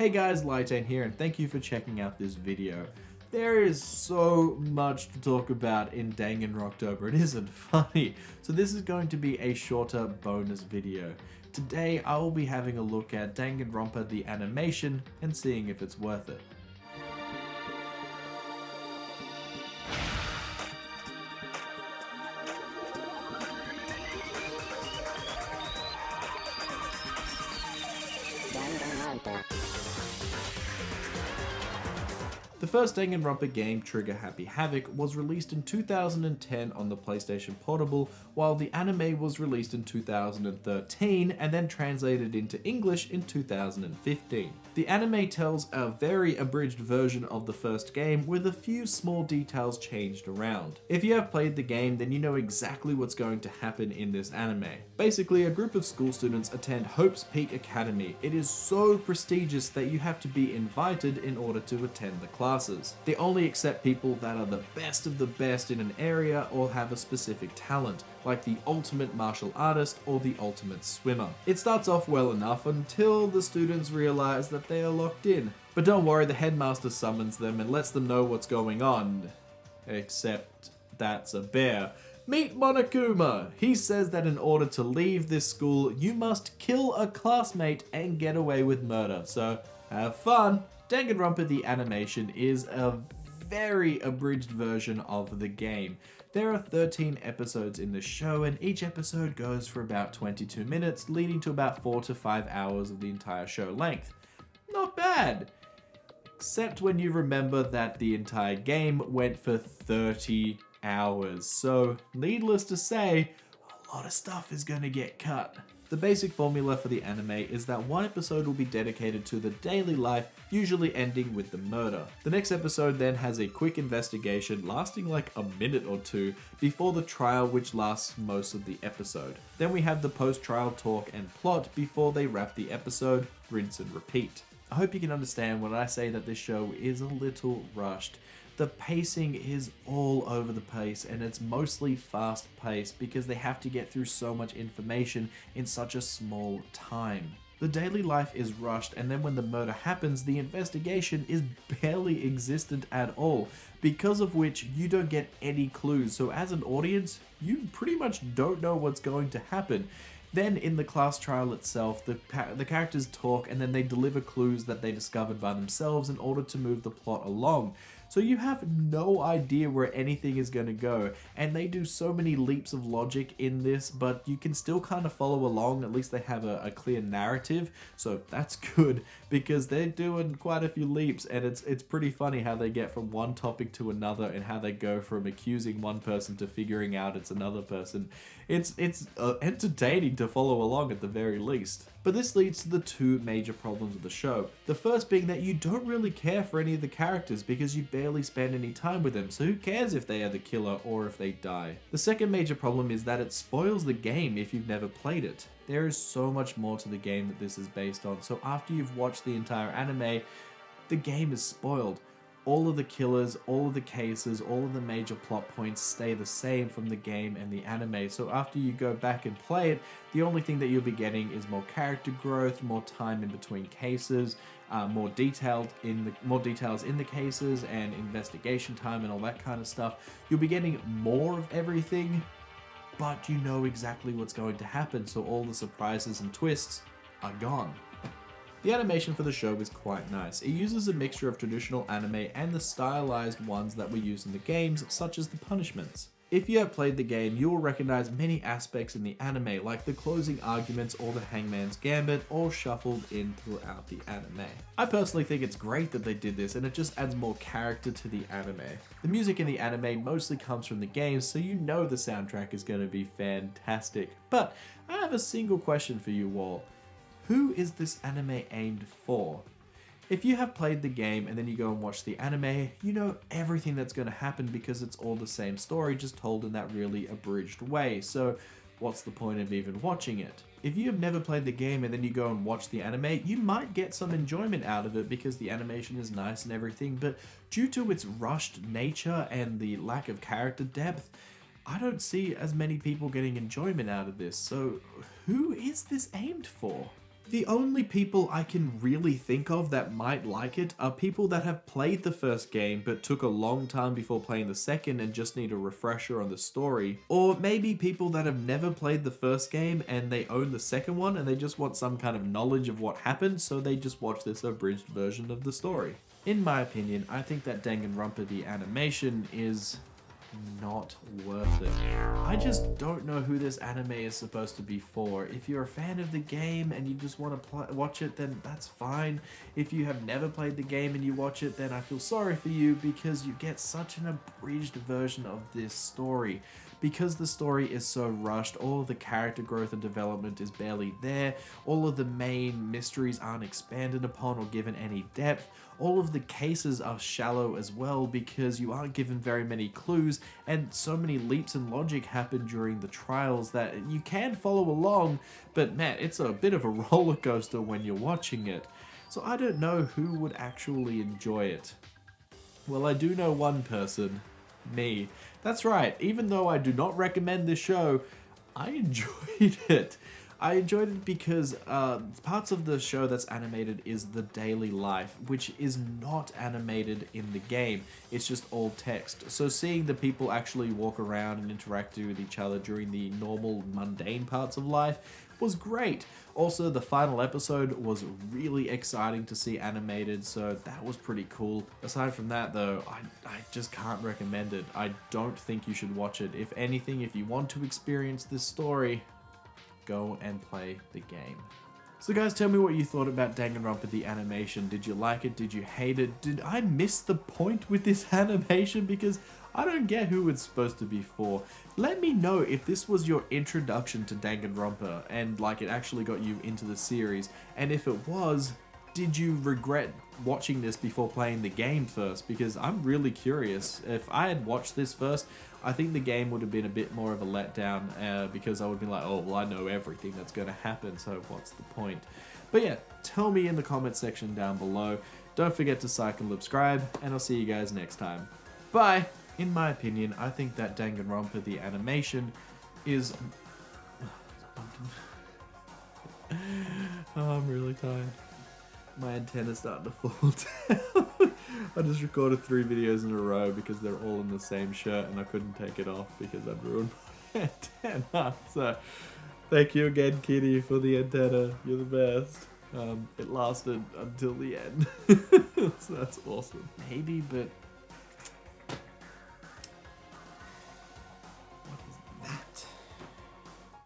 Hey guys, Lightane here, and thank you for checking out this video. There is so much to talk about in Danganronpa, it isn't funny, so this is going to be a shorter bonus video. Today I will be having a look at Danganronpa the animation and seeing if it's worth it. The first Danganronpa game, Trigger Happy Havoc, was released in 2010 on the PlayStation Portable, while the anime was released in 2013 and then translated into English in 2015. The anime tells a very abridged version of the first game with a few small details changed around. If you have played the game, then you know exactly what's going to happen in this anime. Basically, a group of school students attend Hope's Peak Academy. It is so prestigious that you have to be invited in order to attend the classes. They only accept people that are the best of the best in an area or have a specific talent, like the ultimate martial artist or the ultimate swimmer. It starts off well enough until the students realize that they are locked in. But don't worry, the headmaster summons them and lets them know what's going on. Except that's a bear. Meet Monokuma! He says that in order to leave this school, you must kill a classmate and get away with murder, so have fun! Danganronpa the animation is a very abridged version of the game. There are 13 episodes in the show, and each episode goes for about 22 minutes, leading to about 4 to 5 hours of the entire show length. Not bad! Except when you remember that the entire game went for 30 hours. So, needless to say, a lot of stuff is gonna get cut. The basic formula for the anime is that one episode will be dedicated to the daily life, usually ending with the murder. The next episode then has a quick investigation lasting like a minute or two before the trial, which lasts most of the episode. Then we have the post-trial talk and plot before they wrap the episode, rinse and repeat. I hope you can understand when I say that this show is a little rushed. The pacing is all over the place, and it's mostly fast paced because they have to get through so much information in such a small time. The daily life is rushed, and then when the murder happens, the investigation is barely existent at all, because of which you don't get any clues. So as an audience, you pretty much don't know what's going to happen. Then in the class trial itself, the characters talk and then they deliver clues that they discovered by themselves in order to move the plot along. So you have no idea where anything is going to go, and they do so many leaps of logic in this, but you can still kind of follow along. At least they have a clear narrative, so that's good, because they're doing quite a few leaps, and it's pretty funny how they get from one topic to another and how they go from accusing one person to figuring out it's another person. It's entertaining to follow along at the very least. But this leads to the two major problems of the show. The first being that you don't really care for any of the characters because you barely spend any time with them, so who cares if they are the killer or if they die? The second major problem is that it spoils the game if you've never played it. There is so much more to the game that this is based on, so after you've watched the entire anime, the game is spoiled. All of the killers, all of the cases, all of the major plot points stay the same from the game and the anime. So after you go back and play it, the only thing that you'll be getting is more character growth, more time in between cases, more details in the cases, and investigation time and all that kind of stuff. You'll be getting more of everything, but you know exactly what's going to happen, so all the surprises and twists are gone. The animation for the show is quite nice. It uses a mixture of traditional anime and the stylized ones that were used in the games, such as the punishments. If you have played the game, you will recognize many aspects in the anime, like the closing arguments or the Hangman's Gambit, all shuffled in throughout the anime. I personally think it's great that they did this, and it just adds more character to the anime. The music in the anime mostly comes from the games, so you know the soundtrack is going to be fantastic. But I have a single question for you all. Who is this anime aimed for? If you have played the game and then you go and watch the anime, you know everything that's going to happen because it's all the same story, just told in that really abridged way. So what's the point of even watching it? If you have never played the game and then you go and watch the anime, you might get some enjoyment out of it because the animation is nice and everything, but due to its rushed nature and the lack of character depth, I don't see as many people getting enjoyment out of this. So who is this aimed for? The only people I can really think of that might like it are people that have played the first game but took a long time before playing the second and just need a refresher on the story. Or maybe people that have never played the first game and they own the second one and they just want some kind of knowledge of what happened, so they just watch this abridged version of the story. In my opinion, I think that Danganronpa the animation is not worth it. I just don't know who this anime is supposed to be for. If you're a fan of the game and you just want to watch it, then that's fine. If you have never played the game and you watch it, then I feel sorry for you because you get such an abridged version of this story. Because the story is so rushed, all of the character growth and development is barely there, all of the main mysteries aren't expanded upon or given any depth, all of the cases are shallow as well because you aren't given very many clues, and so many leaps in logic happen during the trials that you can follow along, but man, it's a bit of a roller coaster when you're watching it. So I don't know who would actually enjoy it. Well, I do know one person. Me. That's right, even though I do not recommend this show, I enjoyed it. I enjoyed it because parts of the show that's animated is the daily life, which is not animated in the game. It's just all text. So seeing the people actually walk around and interact with each other during the normal, mundane parts of life was great. Also, the final episode was really exciting to see animated, so that was pretty cool. Aside from that though, I just can't recommend it. I don't think you should watch it. If anything, if you want to experience this story, go and play the game. So guys, tell me what you thought about Danganronpa the animation. Did you like it? Did you hate it? Did I miss the point with this animation? Because I don't get who it's supposed to be for. Let me know if this was your introduction to Danganronpa and like it actually got you into the series. And if it was, did you regret watching this before playing the game first? Because I'm really curious. If I had watched this first, I think the game would have been a bit more of a letdown because I would be like, oh, well, I know everything that's going to happen, so what's the point? But yeah, tell me in the comment section down below. Don't forget to like and subscribe, and I'll see you guys next time. Bye! In my opinion, I think that Danganronpa the animation is... Oh, I'm really tired. My antenna's starting to fall down. I just recorded 3 videos in a row because they're all in the same shirt and I couldn't take it off because I'd ruined my antenna. So, thank you again, Kitty, for the antenna. You're the best. It lasted until the end. So that's awesome. Maybe, but